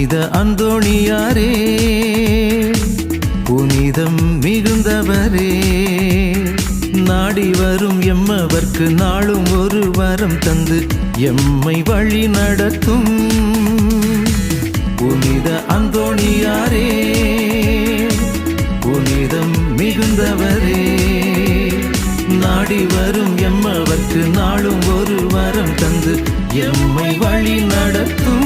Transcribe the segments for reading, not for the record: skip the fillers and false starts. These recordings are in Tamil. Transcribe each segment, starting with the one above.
புனித அந்தோணியாரே, புனிதம் மிகுந்தவரே, நாடி வரும் எம்மவர்க்கு நாளும் ஒரு வரம் தந்து எம்மை வழி நடத்தும் புனித அந்தோணியாரே, புனிதம் மிகுந்தவரே, நாடி வரும் எம்மவர்க்கு நாளும் ஒரு வரம் தந்து எம்மை வழி நடத்தும்.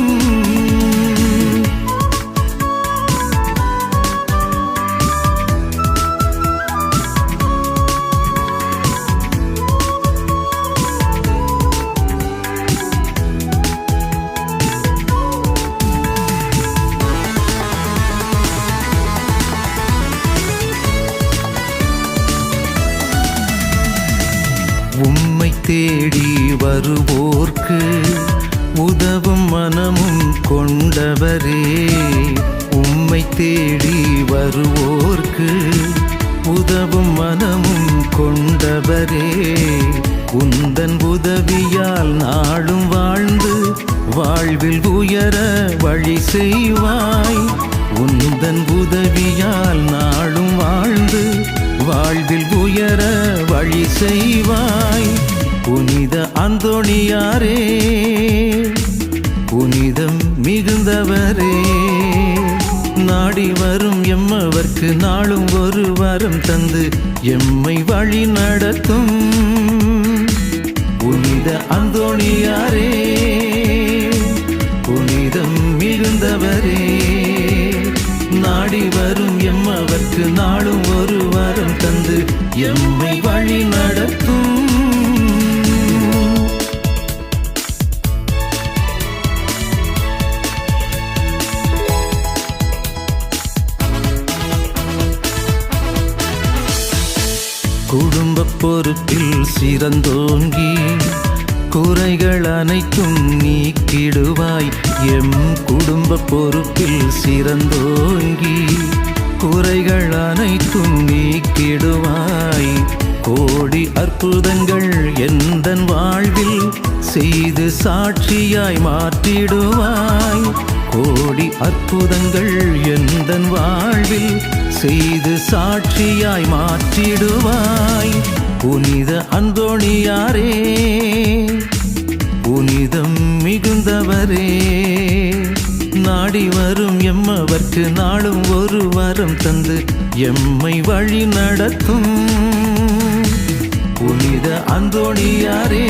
உம்மை தேடி வருவோர்க்கு உதவும் மனமும் கொண்டவரே, உம்மை தேடி வருவோர்க்கு உதவும் மனமும் கொண்டவரே, உந்தன் உதவியால் நாளும் வாழ்ந்து வாழ்வில் உயர வழி செய்வாய், உந்தன் உதவியால் நாளும் வாழ்ந்து வாழ்வில் உயர வழி செய்வாய். புனித அந்தோணியாரே, புனிதம் மிகுந்தவரே, நாடி வரும் எம்மவர்க்கு நாளும் ஒரு வரம் தந்து எம்மை வழி நடத்தும் புனித அந்தோணியாரே, புனிதம் மிகுந்தவரே, நாடி வரும் எம்மவர்க்கு நாளும் ஒரு வரம் தந்து எம்மை வழி நடத்தும். குடும்ப பொறுப்பில் சிறந்தோங்கி குறைகள் அனைத்தும் நீக்கிடுவாய், எம் குடும்ப பொறுப்பில் சிறந்தோங்கி குறைகள் அனைத்தும் நீக்கிடுவாய், கோடி அற்புதங்கள் எந்தன் வாழ்வில் செய்து சாட்சியாய் மாற்றிடுவாய், கோடி அற்புதங்கள் எந்தன் வாழ்வில் செய்து சாட்சியாய் மாற்றிடுவாய். புனித அந்தோணியாரே, புனிதம் மிகுந்தவரே, நாடி வரும் எம்மவர்க்கு நாளும் ஒரு வரம் தந்து எம்மை வழி நடத்தும் புனித அந்தோணியாரே.